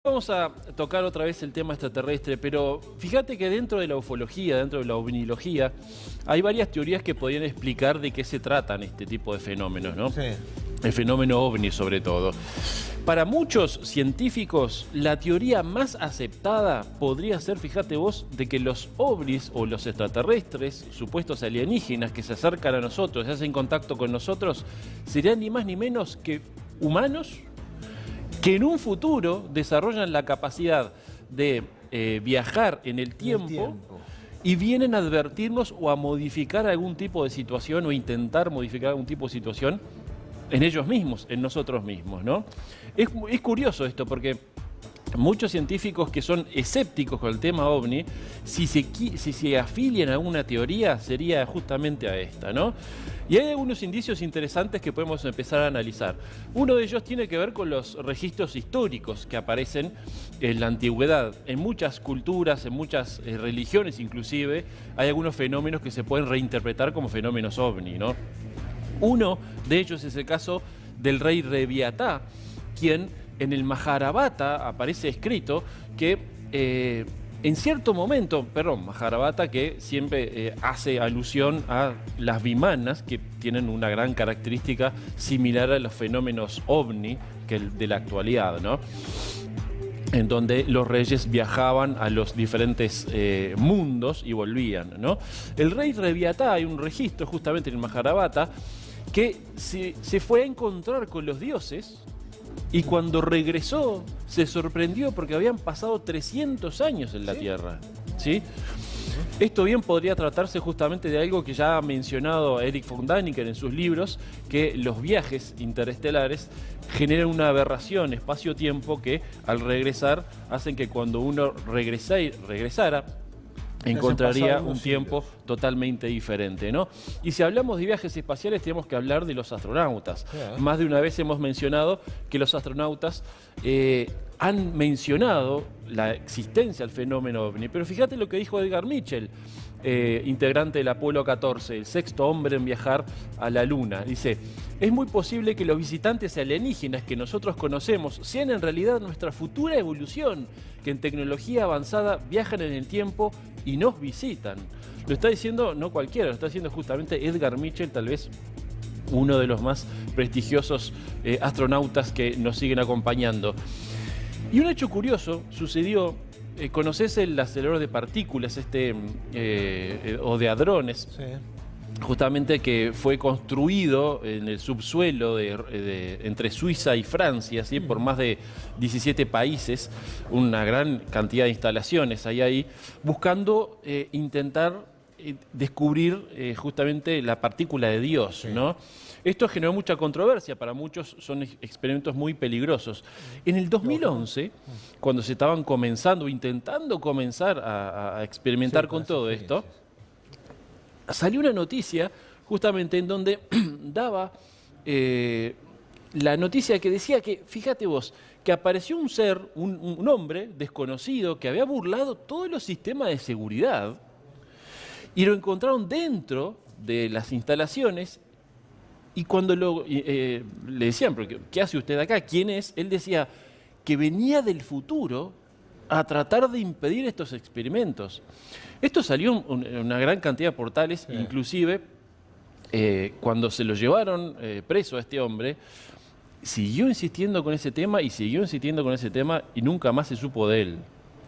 Vamos a tocar otra vez el tema extraterrestre, pero fíjate que dentro de la ufología, dentro de la ovnilogía, hay varias teorías que podrían explicar de qué se tratan este tipo de fenómenos, ¿no? Sí. El fenómeno ovni sobre todo. Para muchos científicos, la teoría más aceptada podría ser, fíjate vos, de que los ovnis o los extraterrestres, supuestos alienígenas que se acercan a nosotros, se hacen contacto con nosotros, serían ni más ni menos que humanos que en un futuro desarrollan la capacidad de viajar en el tiempo y vienen a advertirnos o a modificar algún tipo de situación o intentar modificar algún tipo de situación en ellos mismos, en nosotros mismos, ¿no? Es curioso esto porque muchos científicos que son escépticos con el tema ovni, si se afilian a alguna teoría, sería justamente a esta, ¿no? Y hay algunos indicios interesantes que podemos empezar a analizar. Uno de ellos tiene que ver con los registros históricos que aparecen en la antigüedad. En muchas culturas, en muchas religiones inclusive, hay algunos fenómenos que se pueden reinterpretar como fenómenos ovni, ¿no? Uno de ellos es el caso del rey Reviatá, quien en el Mahabharata aparece escrito que en cierto momento, Mahabharata que siempre hace alusión a las vimanas, que tienen una gran característica similar a los fenómenos ovni que el de la actualidad, ¿no? En donde los reyes viajaban a los diferentes mundos y volvían, ¿no? El rey Reviatá, hay un registro justamente en el Mahabharata, que se fue a encontrar con los dioses y cuando regresó se sorprendió porque habían pasado 300 años en la Tierra, ¿sí? Esto bien podría tratarse justamente de algo que ya ha mencionado Erich von Däniken en sus libros, que los viajes interestelares generan una aberración espacio-tiempo que al regresar hacen que cuando uno regresara encontraría un tiempo totalmente diferente, ¿no? Y si hablamos de viajes espaciales tenemos que hablar de los astronautas. Más de una vez hemos mencionado que los astronautas han mencionado la existencia del fenómeno ovni, pero fíjate lo que dijo Edgar Mitchell, integrante del Apolo 14, el sexto hombre en viajar a la Luna. Dice, es muy posible que los visitantes alienígenas que nosotros conocemos sean en realidad nuestra futura evolución, que en tecnología avanzada viajan en el tiempo y nos visitan. Lo está diciendo no cualquiera, lo está diciendo justamente Edgar Mitchell, tal vez uno de los más prestigiosos astronautas que nos siguen acompañando. Y un hecho curioso sucedió, ¿conocés el acelerador de partículas o de hadrones? Sí. Justamente que fue construido en el subsuelo entre Suiza y Francia, ¿sí? Por más de 17 países, una gran cantidad de instalaciones hay ahí, buscando intentar descubrir justamente la partícula de Dios, ¿no? Esto generó mucha controversia, para muchos son experimentos muy peligrosos. En el 2011, cuando se estaban intentando comenzar a experimentar con todo esto, salió una noticia justamente en donde daba la noticia que decía que, fíjate vos, que apareció un ser, un hombre desconocido que había burlado todos los sistemas de seguridad y lo encontraron dentro de las instalaciones y cuando le decían, ¿qué hace usted acá? ¿Quién es? Él decía que venía del futuro a tratar de impedir estos experimentos. Esto salió en una gran cantidad de portales, inclusive cuando se lo llevaron preso a este hombre, siguió insistiendo con ese tema y nunca más se supo de él,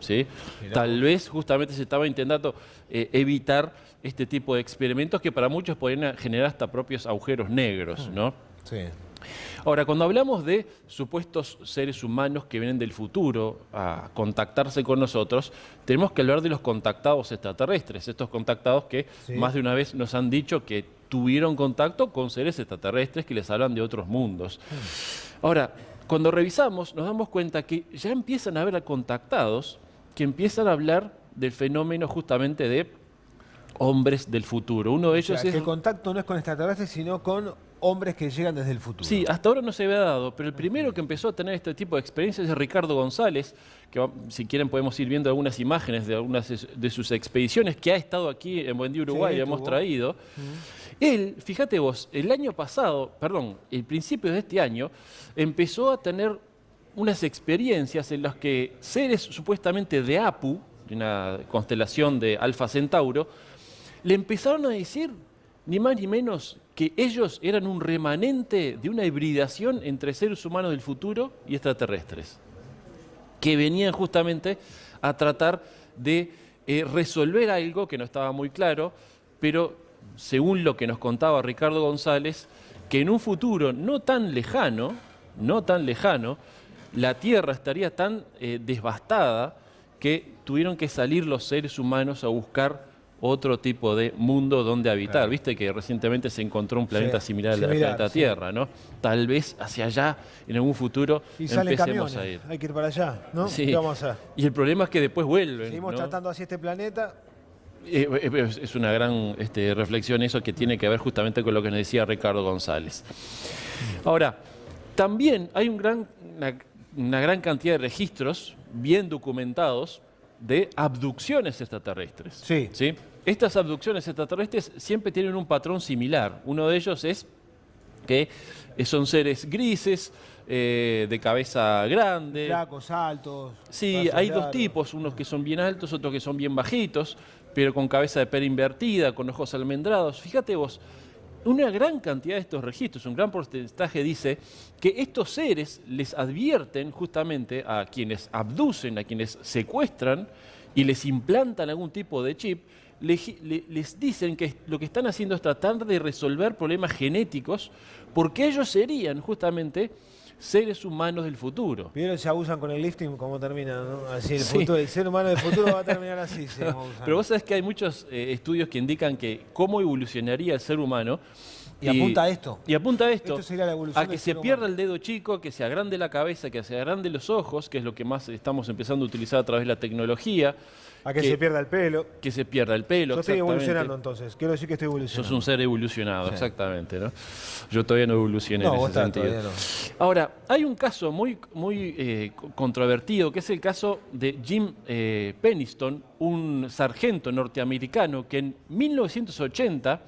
¿sí? Tal vez justamente se estaba intentando evitar este tipo de experimentos que para muchos podrían generar hasta propios agujeros negros, ¿no? Sí. Ahora, cuando hablamos de supuestos seres humanos que vienen del futuro a contactarse con nosotros, tenemos que hablar de los contactados extraterrestres, estos contactados que más de una vez nos han dicho que tuvieron contacto con seres extraterrestres que les hablan de otros mundos. Ahora, cuando revisamos nos damos cuenta que ya empiezan a haber contactados que empiezan a hablar del fenómeno justamente de hombres del futuro. Uno de ellos es... que el contacto no es con extraterrestres, sino con hombres que llegan desde el futuro. Sí, hasta ahora no se había dado, pero el primero que empezó a tener este tipo de experiencias es Ricardo González, que si quieren podemos ir viendo algunas imágenes de algunas de sus expediciones, que ha estado aquí en Buen Día Uruguay, y hemos traído. Él, fíjate vos, el principio de este año, empezó a tener unas experiencias en las que seres supuestamente de Apu, de una constelación de Alfa Centauro, le empezaron a decir, ni más ni menos, que ellos eran un remanente de una hibridación entre seres humanos del futuro y extraterrestres, que venían justamente a tratar de resolver algo que no estaba muy claro, pero según lo que nos contaba Ricardo González, que en un futuro no tan lejano, la Tierra estaría tan devastada que tuvieron que salir los seres humanos a buscar otro tipo de mundo donde habitar. Claro. Viste que recientemente se encontró un planeta Sí, similar al similar, planeta sí. Tierra, ¿no? Tal vez hacia allá, en algún futuro, Y salen empecemos camiones, a ir. hay que ir para allá, ¿no? Sí. ¿Qué vamos a hacer? Y el problema es que después vuelven. Seguimos ¿no? tratando así este planeta. Es una gran reflexión eso que tiene que ver justamente con lo que nos decía Ricardo González. Ahora, también hay una gran cantidad de registros bien documentados de abducciones extraterrestres. Sí. ¿Sí? Estas abducciones extraterrestres siempre tienen un patrón similar. Uno de ellos es que son seres grises, de cabeza grande. Flacos, altos. Sí, brazos hay dos largos. tipos, unos que son bien altos, otros que son bien bajitos, pero con cabeza de pera invertida, con ojos almendrados. Fíjate vos, una gran cantidad de estos registros, un gran porcentaje dice que estos seres les advierten justamente a quienes abducen, a quienes secuestran y les implantan algún tipo de chip, les dicen que lo que están haciendo es tratar de resolver problemas genéticos porque ellos serían justamente seres humanos del futuro. Vieron, se abusan con el lifting, cómo termina, ¿no? Así, el, Sí. futuro, el ser humano del futuro va a terminar así. Seguimos abusando. Pero vos sabés que hay muchos estudios que indican que cómo evolucionaría el ser humano. Y apunta a esto. Y apunta a esto, Esto sería la evolución a que del se ser pierda humano. el dedo chico, que se agrande la cabeza, que se agrande los ojos, que es lo que más estamos empezando a utilizar a través de la tecnología. A que se pierda el pelo. Que se pierda el pelo. Yo estoy exactamente. evolucionando entonces. Quiero decir que estoy evolucionando. Sos un ser evolucionado, Sí. exactamente, ¿no? Yo todavía no evolucioné No, en vos ese estás sentido. todavía Ahora, hay un caso muy controvertido, que es el caso de Jim Penniston, un sargento norteamericano que en 1980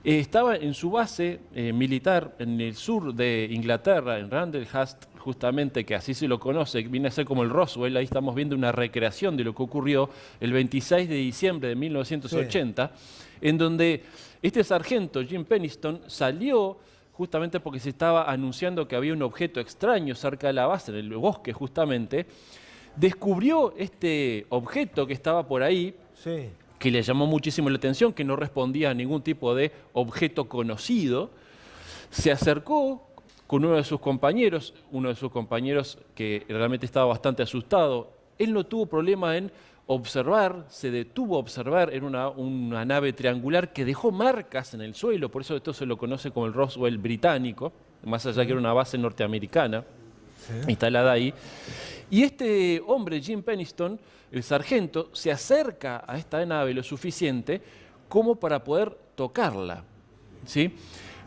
estaba en su base militar en el sur de Inglaterra, en Randlehurst, justamente, que así se lo conoce, que viene a ser como el Roswell. Ahí estamos viendo una recreación de lo que ocurrió el 26 de diciembre de 1980, en donde este sargento, Jim Penniston, salió justamente porque se estaba anunciando que había un objeto extraño cerca de la base, en el bosque justamente. Descubrió este objeto que estaba por ahí, Sí. que le llamó muchísimo la atención, que no respondía a ningún tipo de objeto conocido. Se acercó con uno de sus compañeros que realmente estaba bastante asustado. Él no tuvo problema en observar, se detuvo a observar, era una nave triangular que dejó marcas en el suelo, por eso esto se lo conoce como el Roswell británico, más allá que era una base norteamericana instalada ahí. Y este hombre, Jim Penniston, el sargento, se acerca a esta nave lo suficiente como para poder tocarla, ¿sí?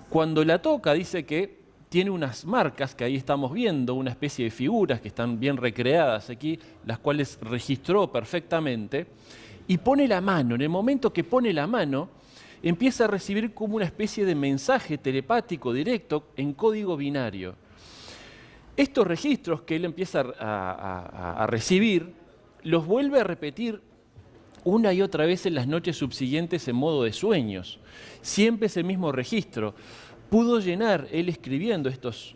Cuando la toca, dice que tiene unas marcas que ahí estamos viendo, una especie de figuras que están bien recreadas aquí, las cuales registró perfectamente, y pone la mano. En el momento que pone la mano, empieza a recibir como una especie de mensaje telepático directo en código binario. Estos registros que él empieza a recibir, los vuelve a repetir una y otra vez en las noches subsiguientes en modo de sueños. Siempre es el mismo registro. Pudo llenar, él escribiendo estos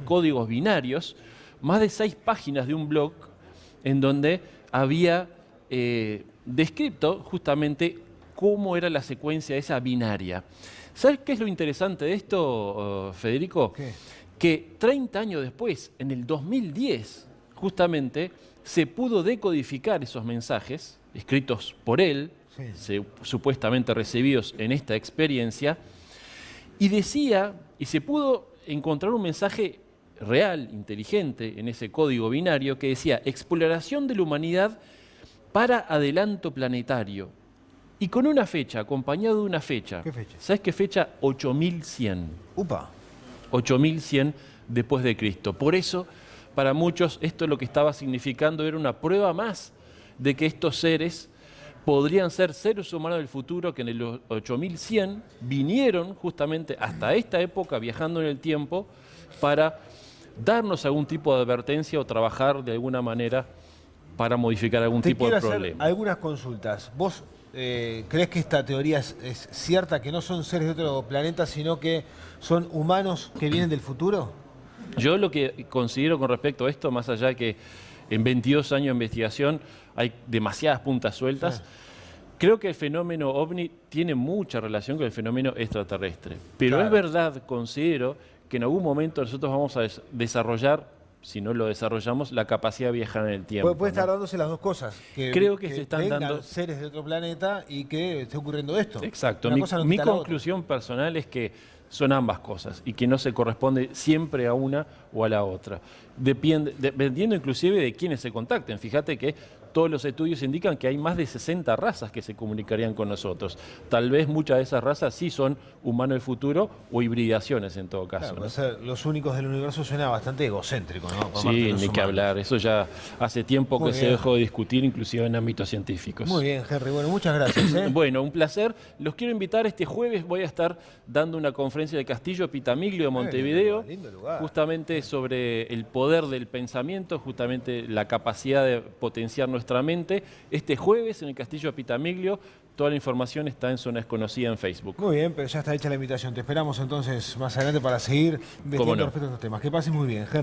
códigos binarios, más de 6 páginas de un blog en donde había descrito justamente cómo era la secuencia esa binaria. ¿Sabes qué es lo interesante de esto, Federico? ¿Qué? Que 30 años después, en el 2010, justamente, se pudo decodificar esos mensajes escritos por él, supuestamente recibidos en esta experiencia, y decía, y se pudo encontrar un mensaje real, inteligente, en ese código binario, que decía, exploración de la humanidad para adelanto planetario. Y con una fecha, acompañado de una fecha. ¿Qué fecha? ¿Sabes qué fecha? 8100. Upa. 8100 después de Cristo. Por eso, para muchos, esto lo que estaba significando era una prueba más de que estos seres podrían ser seres humanos del futuro que en el 8100 vinieron justamente hasta esta época, viajando en el tiempo, para darnos algún tipo de advertencia o trabajar de alguna manera para modificar algún Te tipo de quiero hacer problema. algunas consultas. ¿Vos crees que esta teoría es cierta, que no son seres de otro planeta, sino que son humanos que vienen del futuro? Yo lo que considero con respecto a esto, más allá de que en 22 años de investigación hay demasiadas puntas sueltas, creo que el fenómeno ovni tiene mucha relación con el fenómeno extraterrestre. Pero Claro. es verdad, considero que en algún momento nosotros vamos a desarrollar, si no lo desarrollamos, la capacidad de viajar en el tiempo. Puede estar ¿no? dándose las dos cosas. Creo que se están vengan dando- seres de otro planeta y que esté ocurriendo esto. Exacto. Una Mi, cosa no mi quita la otra. conclusión personal es que son ambas cosas y que no se corresponde siempre a una o a la otra. Dependiendo inclusive de quiénes se contacten. Fíjate que todos los estudios indican que hay más de 60 razas que se comunicarían con nosotros. Tal vez muchas de esas razas sí son humanos del futuro o hibridaciones en todo caso. Claro, ¿no? puede ser los únicos del universo suena bastante egocéntrico, ¿no? Por parte Sí, de los ni que humanos. hablar. Eso ya hace tiempo Muy que se bien. dejó de discutir, inclusive en ámbitos científicos. Muy bien, Henry. Bueno, muchas gracias. Bueno, un placer. Los quiero invitar este jueves. Voy a estar dando una conferencia en el Castillo Pitamiglio de Montevideo, lindo lugar. justamente sobre el poder del pensamiento, justamente la capacidad de potenciar nuestra mente. Este jueves en el Castillo Pitamiglio, toda la información está en Zona Desconocida en Facebook. Muy bien, pero ya está hecha la invitación. Te esperamos entonces más adelante para seguir investigando no. respecto a estos temas. Que pases muy bien, Henry.